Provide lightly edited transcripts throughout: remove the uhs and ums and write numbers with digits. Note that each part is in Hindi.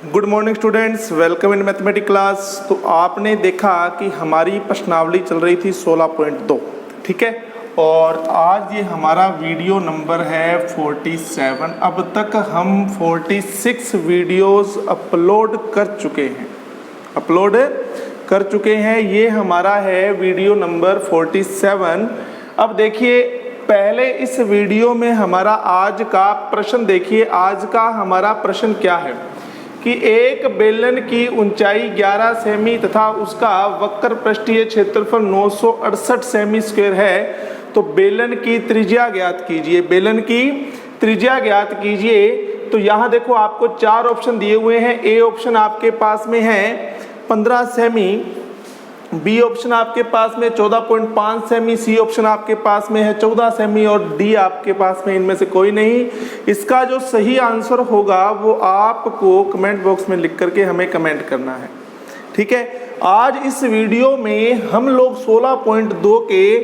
Good morning students, welcome in mathematics class. तो आपने देखा कि हमारी प्रश्नावली चल रही थी 16.2, ठीक है। और आज ये हमारा वीडियो नंबर है 47। अब तक हम 46 वीडियोस अपलोड कर चुके हैं। ये हमारा है वीडियो नंबर 47। अब देखिए, पहले इस वीडियो में हमारा आज का प्रश्न देखिए। आज का हमारा प्रश्न क्या है कि एक बेलन की ऊंचाई 11 सेमी तथा उसका वक्र पृष्ठीय क्षेत्रफल 968 सेमी स्क्वायर है, तो बेलन की त्रिज्या ज्ञात कीजिए। तो यहाँ देखो, आपको 4 ऑप्शन दिए हुए हैं। ए ऑप्शन आपके पास में है 15 सेमी, बी ऑप्शन आपके पास में 14.5 सेमी, सी ऑप्शन आपके पास में है 14 सेमी और डी आपके पास में इनमें से कोई नहीं। इसका जो सही आंसर होगा वो आपको कमेंट बॉक्स में लिख करके हमें कमेंट करना है, ठीक है। आज इस वीडियो में हम लोग 16.2 के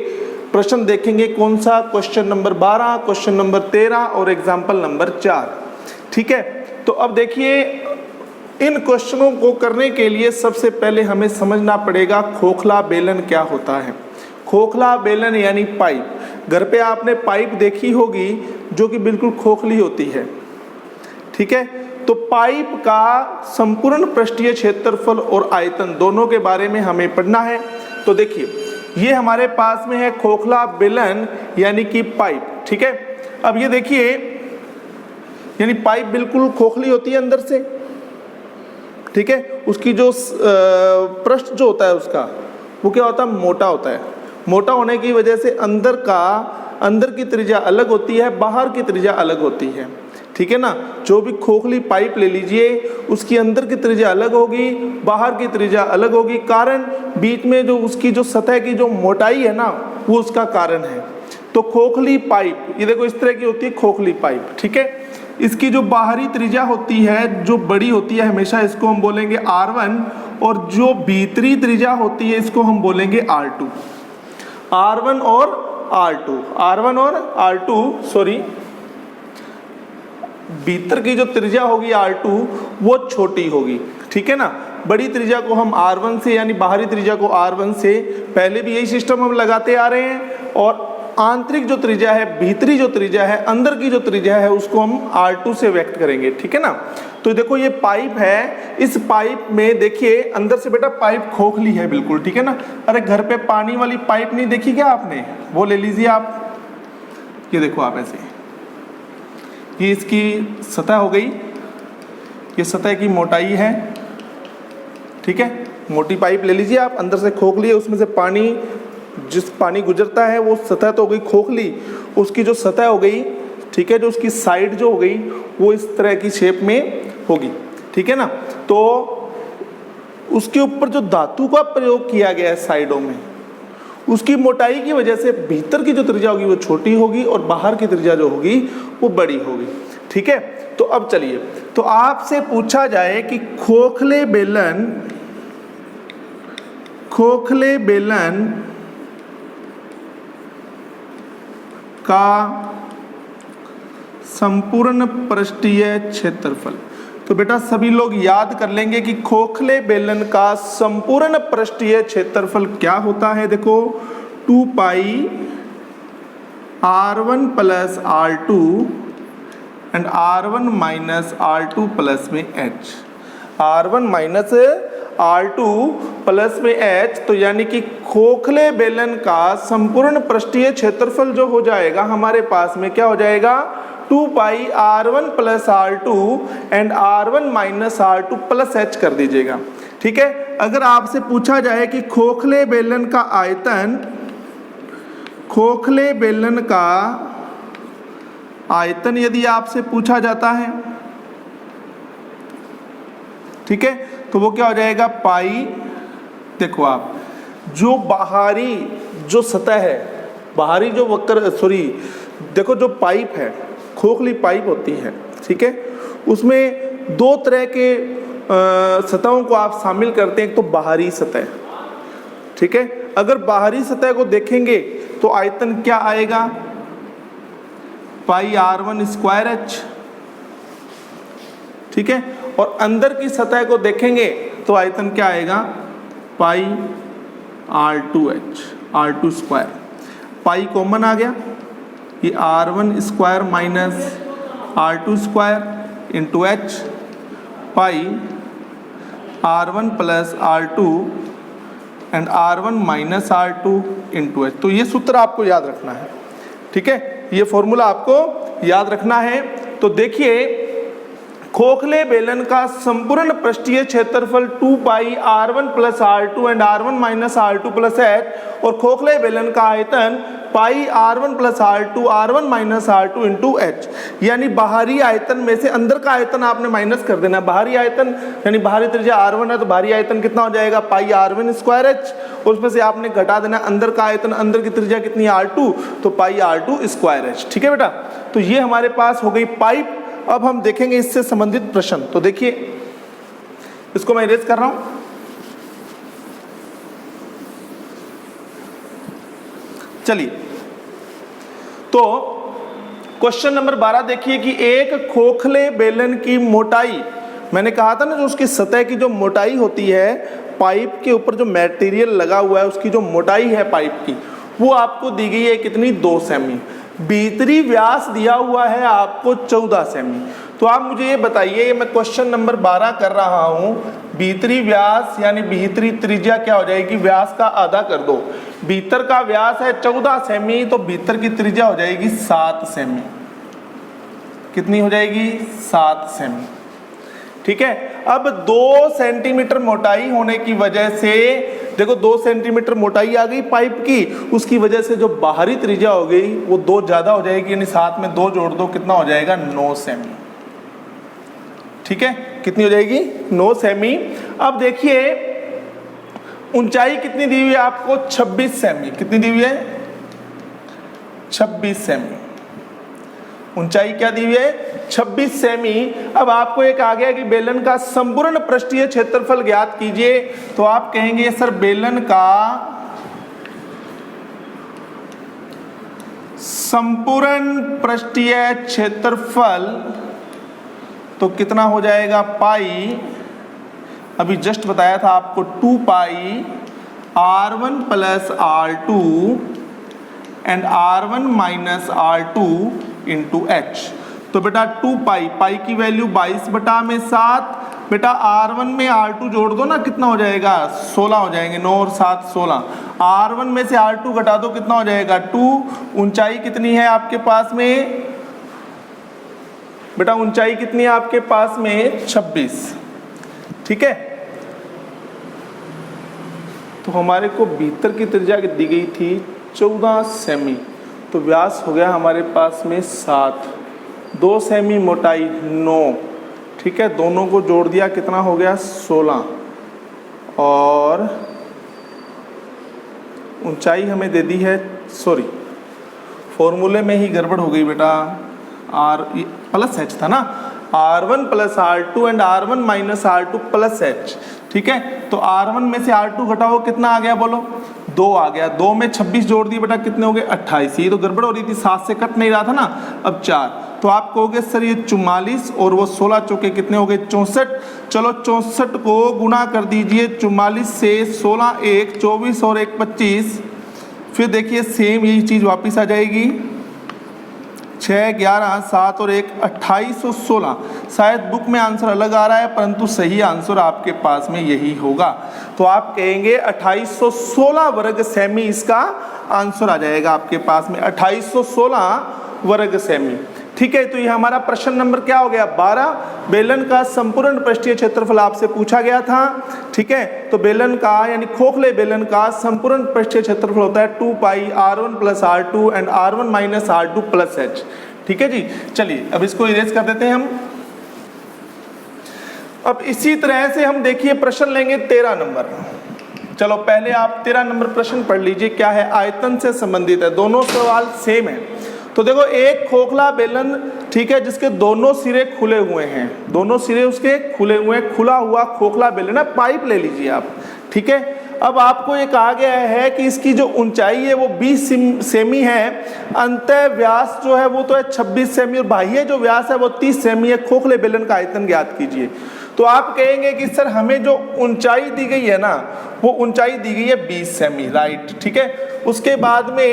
प्रश्न देखेंगे। कौन सा? क्वेश्चन नंबर 12, क्वेश्चन नंबर 13 और एग्जाम्पल नंबर 4, ठीक है। तो अब देखिए, इन क्वेश्चनों को करने के लिए सबसे पहले हमें समझना पड़ेगा खोखला बेलन क्या होता है। खोखला बेलन यानी पाइप। घर पे आपने पाइप देखी होगी जो कि बिल्कुल खोखली होती है, ठीक है। तो पाइप का संपूर्ण पृष्ठीय क्षेत्रफल और आयतन दोनों के बारे में हमें पढ़ना है। तो देखिए, ये हमारे पास में है खोखला बेलन यानी कि पाइप, ठीक है। अब ये देखिए, यानी पाइप बिल्कुल खोखली होती है अंदर से, ठीक है। उसकी जो पृष्ठ जो होता है उसका, वो क्या होता है? मोटा होता है। मोटा होने की वजह से अंदर की त्रिज्या अलग होती है, बाहर की त्रिज्या अलग होती है, ठीक है ना। जो भी खोखली पाइप ले लीजिए, उसकी अंदर की त्रिज्या अलग होगी, बाहर की त्रिज्या अलग होगी। कारण बीच में जो उसकी जो सतह की जो मोटाई है ना, वो उसका कारण है। तो खोखली पाइप, ये देखो इस तरह की होती है खोखली पाइप, ठीक है। इसकी जो बाहरी त्रिज्या होती है, जो बड़ी होती है हमेशा, इसको हम बोलेंगे R1, और जो भीतरी त्रिज्या होती है इसको हम बोलेंगे R2। R1 और R2 सॉरी, भीतर की जो त्रिज्या होगी R2 वो छोटी होगी, ठीक है ना। बड़ी त्रिज्या को हम R1 से, यानी बाहरी त्रिज्या को R1 से, पहले भी यही सिस्टम हम लगाते आ रहे हैं। और आंतरिक जो त्रिज्या है, भीतरी जो त्रिज्या है, अंदर की जो त्रिज्या है, उसको हम R2 से व्यक्त करेंगे, ठीक है ना। तो देखो, ये पाइप है। इस पाइप में देखिए, अंदर से बेटा पाइप खोखली है बिल्कुल, ठीक है ना। अरे घर पे पानी वाली पाइप नहीं देखी क्या आपने? वो ले लीजिए आप। ये देखो आप ऐसे, ये इसकी सतह हो गई, ये सतह की मोटाई है, ठीक है। मोटी पाइप ले लीजिए आप, अंदर से खोखली है, उसमें से पानी गुजरता है, वो सतह तो हो गई खोखली, उसकी जो सतह हो गई, ठीक है, जो उसकी साइड जो हो गई वो इस तरह की शेप में होगी, ठीक है ना। तो उसके ऊपर जो धातु का प्रयोग किया गया है साइडों में, उसकी मोटाई की वजह से भीतर की जो त्रिज्या होगी वो छोटी होगी और बाहर की त्रिज्या जो होगी वो बड़ी होगी, ठीक है। तो अब चलिए, तो आपसे पूछा जाए कि खोखले बेलन का संपूर्ण पृष्ठीय क्षेत्रफल। तो बेटा सभी लोग याद कर लेंगे कि खोखले बेलन का संपूर्ण पृष्ठीय क्षेत्रफल क्या होता है। देखो, 2 पाई R1 plus R2 and R1 minus R2 plus में H। R1 minus R2 plus में H, तो यानी कि खोखले बेलन का संपूर्ण पृष्ठीय क्षेत्रफल जो हो जाएगा हमारे पास में, क्या हो जाएगा? 2 पाई R1 plus R2 and R1 minus R2 plus H कर दीजिएगा, ठीक है। अगर आपसे पूछा जाए कि खोखले बेलन का आयतन यदि आपसे पूछा जाता है, ठीक है, तो वो क्या हो जाएगा? पाई, देखो आप, जो बाहरी जो सतह है, बाहरी जो देखो जो पाइप है, खोखली पाइप होती है, ठीक है, उसमें 2 तरह के सतहों को आप शामिल करते हैं। एक तो बाहरी सतह, ठीक है। अगर बाहरी सतह को देखेंगे तो आयतन क्या आएगा? पाई R1 स्क्वायर H, ठीक है। और अंदर की सतह को देखेंगे तो आयतन क्या आएगा, पाई r2h, r2 square, pi common आ गया, ये r1 square minus r2 square into h, pi r1 plus r2 and r1 minus r2 into h। तो ये सूत्र आपको याद रखना है, ठीक है, ये फॉर्मूला आपको याद रखना है। तो देखिए खोखले बेलन का संपूर्ण पृष्ठीय क्षेत्रफल 2 पाई r1 plus r2 and r1 minus r2 plus h, और खोखले बेलन का आयतन पाई r1 plus r2 r1 minus r2 into h। यानी बाहरी आयतन में से अंदर का आयतन आपने माइनस कर देना। बाहरी आयतन यानी बाहरी त्रिज्या r1 है तो बाहरी आयतन कितना हो जाएगा, पाई r1 स्क्वायर h, और उसमें से आपने घटा देना अंदर का आयतन, अंदर की त्रिज्या कितनी है r2, तो पाई r2 स्क्वायर h। ठीक है बेटा, तो ये हमारे पास हो गई पाइप। अब हम देखेंगे इससे संबंधित प्रश्न। तो देखिए इसको मैं इरेज कर रहा हूं। चलिए तो क्वेश्चन नंबर 12 देखिए कि एक खोखले बेलन की मोटाई, मैंने कहा था ना जो उसकी सतह की जो मोटाई होती है, पाइप के ऊपर जो मटेरियल लगा हुआ है उसकी जो मोटाई है पाइप की, वो आपको दी गई है कितनी, 2 सेमी। भीतरी व्यास दिया हुआ है आपको 14 सेमी। तो आप मुझे ये बताइए, मैं क्वेश्चन नंबर 12 कर रहा हूं, भीतरी व्यास यानी भीतरी त्रिज्या क्या हो जाएगी, व्यास का आधा कर दो। भीतर का व्यास है 14 सेमी, तो भीतर की त्रिज्या हो जाएगी 7 सेमी। कितनी हो जाएगी, 7 सेमी। ठीक है, अब 2 सेंटीमीटर मोटाई होने की वजह से, देखो 2 सेंटीमीटर मोटाई आ गई पाइप की, उसकी वजह से जो बाहरी त्रिज्या हो गई वो 2 ज्यादा हो जाएगी, यानी 7 में 2 जोड़ दो, कितना हो जाएगा, 9 सेमी। ठीक है, कितनी हो जाएगी, 9 सेमी। अब देखिए ऊंचाई कितनी दी हुई है आपको, 26 सेमी। कितनी दी हुई है, 26 सेमी। ऊंचाई क्या दी हुई है, 26 सेमी। अब आपको एक आ गया कि बेलन का संपूर्ण पृष्ठीय क्षेत्रफल ज्ञात कीजिए। तो आप कहेंगे सर बेलन का संपूर्ण पृष्ठीय क्षेत्रफल तो कितना हो जाएगा, पाई, अभी जस्ट बताया था आपको, 2 पाई r1 plus r2 and r1 minus r2 into h। तो बेटा 2 पाई, पाई की वैल्यू 22/7, बेटा r1 में r2 जोड़ दो ना, कितना हो जाएगा, 16 हो जाएंगे, 9 और 7 16। r1 में से r2 घटा दो, कितना हो जाएगा, 2। ऊंचाई कितनी है आपके पास में, बेटा ऊंचाई कितनी है आपके पास में, 26। ठीक है, तो हमारे को भीतर की त्रिज्या दी गई थी 14 सेमी, तो व्यास हो गया हमारे पास में 7, 2 सेमी मोटाई 9। ठीक है, दोनों को जोड़ दिया, कितना हो गया, 16, और ऊंचाई हमें दे दी है, सॉरी फॉर्मूले में ही गड़बड़ हो गई बेटा, आर प्लस एच था ना, r1 plus r2 and r1 minus r2 plus h। ठीक है, तो r1 में से r2 घटाओ, कितना आ गया बोलो, 2 आ गया। 2 में 26 जोड़ दिए बेटा, कितने हो गए, 28। ये तो गड़बड़ हो रही थी, 7 से कट नहीं रहा था ना, अब 4। तो आप कहोगे सर ये 44 और वो 16 चौके कितने हो गए, 64। चलो 64 को गुना कर दीजिए 44 से, 16 1 24 और 1 25। फिर देखिए सेम यही चीज़ वापस आ जाएगी, 6 11 7 और 1 28 और 16। शायद बुक में आंसर अलग आ रहा है, परंतु सही आंसर आपके पास में यही होगा। तो आप कहेंगे 2816 वर्ग सेमी इसका आंसर आ जाएगा आपके पास में, 2816 वर्ग सेमी। ठीक है, तो ये हमारा प्रश्न नंबर क्या हो गया, 12। बेलन का संपूर्ण पृष्ठीय क्षेत्रफल आपसे पूछा गया था। ठीक है, तो बेलन का यानी खोखले बेलन का संपूर्ण पृष्ठीय क्षेत्रफल होता है 2 पाई r1 plus r2 and r1 minus r2 plus h। ठीक है जी, चलिए अब इसको इरेज कर देते हैं हम। अब इसी तरह से हम देखिए प्रश्न लेंगे 13 नंबर। चलो पहले आप 13 नंबर प्रश्न पढ़ लीजिए, क्या है, आयतन से संबंधित है, दोनों सवाल सेम है। तो देखो एक खोखला बेलन, ठीक है, जिसके दोनों सिरे खुले हुए हैं, दोनों सिरे उसके खुले हुए हैं, खुला हुआ खोखला बेलन है, पाइप ले लीजिए आप। ठीक है, अब आपको ये कहा गया है कि इसकी जो ऊंचाई है वो 20 सेमी है, अंतः व्यास जो है वो तो है 26 सेमी, और बाह्य जो व्यास है वो 30 सेमी है। खोखले बेलन का आयतन ज्ञात कीजिए। तो आप कहेंगे कि सर हमें जो ऊंचाई दी गई है ना, वो ऊंचाई दी गई है 20 सेमी, राइट, ठीक है। उसके बाद में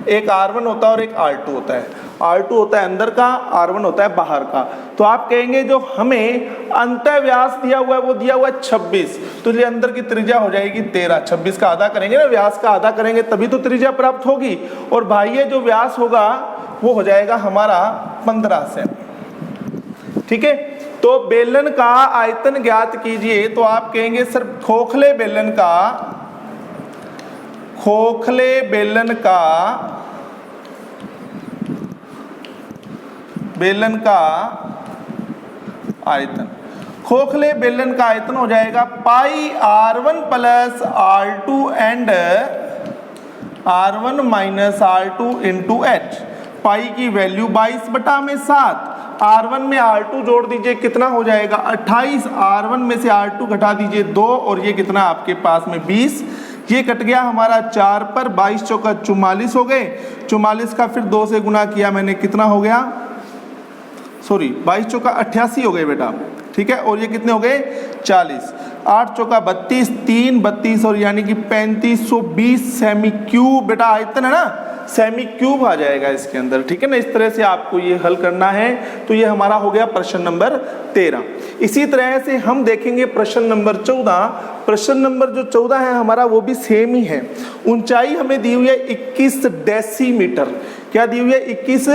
एक R1 होता है और एक R2 होता है। R2 होता है अंदर का, R1 होता है बाहर का। तो आप कहेंगे जो हमें अंतः व्यास दिया हुआ है वो दिया हुआ है 26, तो ये अंदर की त्रिज्या हो जाएगी 13। 26 का आधा करेंगे ना, व्यास का आधा करेंगे तभी तो त्रिज्या प्राप्त होगी। और बाह्य जो व्यास होगा वो हो जाएगा हमारा 15 सेमी, ठीक है। तो बेलन का आयतन ज्ञात कीजिए। तो आप कहेंगे सर खोखले बेलन का आयतन, खोखले बेलन का आयतन हो जाएगा pi R1 plus R2 and R1 minus R2 into H. Pi की वैल्यू 22/7, R1 में R2 जोड़ दीजिए कितना हो जाएगा 28, R1 में से R2 घटा दीजिए 2, और ये कितना आपके पास में 20, ये कट गया हमारा 4 पर, 22 चौका 44 हो गए, 44 का फिर 2 से गुना किया मैंने, कितना हो गया, सॉरी 22 चौका 88 हो गए बेटा, ठीक है। और ये कितने हो गए 40, 8 चौका 32, 3 32 और यानी कि 3520 सेमी क्यूब बेटा आयतन है ना, सेमी क्यूब आ जाएगा इसके अंदर, ठीक है ना। इस तरह से आपको ये हल करना है। तो ये हमारा हो गया प्रश्न नंबर 13। इसी तरह से हम देखेंगे प्रश्न नंबर 14। प्रश्न नंबर जो 14 है हमारा वो भी सेम ही है। ऊंचाई हमें दी हुई है 21 डेसीमीटर। क्या दी हुई है 21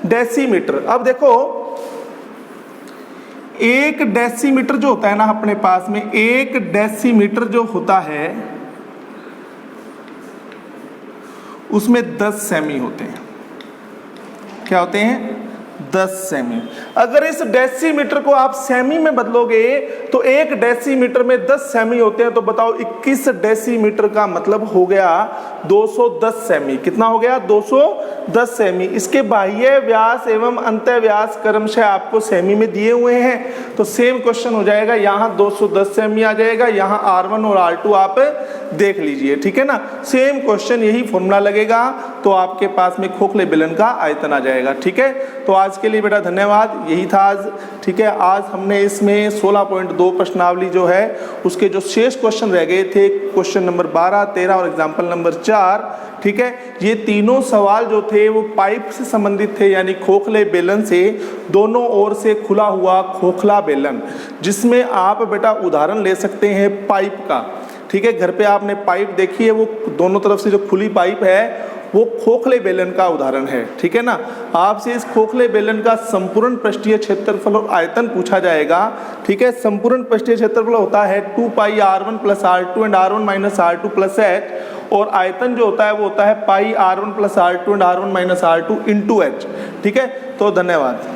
डेसीमीटर। अब देखो 1 डेसीमीटर जो होता है ना अपने पास में, 1 डेसीमीटर जो होता है उसमें 10 सेमी होते हैं। क्या होते हैं 10 सेमी। अगर इस डेसीमीटर को आप सेमी में बदलोगे तो 1 डेसीमीटर में 10 सेमी होते हैं। तो बताओ 21 डेसीमीटर का मतलब हो गया 210 सेमी। कितना हो गया 210 सेमी। इसके बाह्य व्यास एवं अंतः व्यास क्रमशः आपको सेमी में दिए हुए हैं। तो सेम क्वेश्चन हो जाएगा, यहाँ 210 सेमी आ जाएगा, यहाँ R1 और R2 आप देख लीजिए, ठीक है ना। सेम क्वेश्चन, यही फॉर्मूला लगेगा तो आपके पास में खोखले बेलन का आयतन आ जाएगा, ठीक है। तो आज के लिए बेटा धन्यवाद, यही था आज, ठीक है। आज हमने इसमें 16.2 प्रश्नावली जो है उसके जो शेष क्वेश्चन रह गए थे, क्वेश्चन नंबर 12, 13 और एग्जाम्पल नंबर 4, ठीक है, ये तीनों सवाल जो थे वो पाइप से संबंधित थे, यानी खोखले बेलन से, दोनों ओर से खुला हुआ खोखला बेलन, जिसमें आप बेटा उदाहरण ले सकते हैं पाइप का, ठीक है। घर पे आपने पाइप देखी है, वो दोनों तरफ से जो खुली पाइप है वो खोखले बेलन का उदाहरण है, ठीक है ना। आपसे इस खोखले बेलन का संपूर्ण पृष्ठीय क्षेत्रफल और आयतन पूछा जाएगा, ठीक है। संपूर्ण पृष्ठीय क्षेत्रफल होता है 2 पाई R1 plus R2 and R1 minus R2 plus H, और आयतन जो होता है वो होता है पाई R1 plus R2 and R1 minus R2 into H, ठीक है। तो धन्यवाद।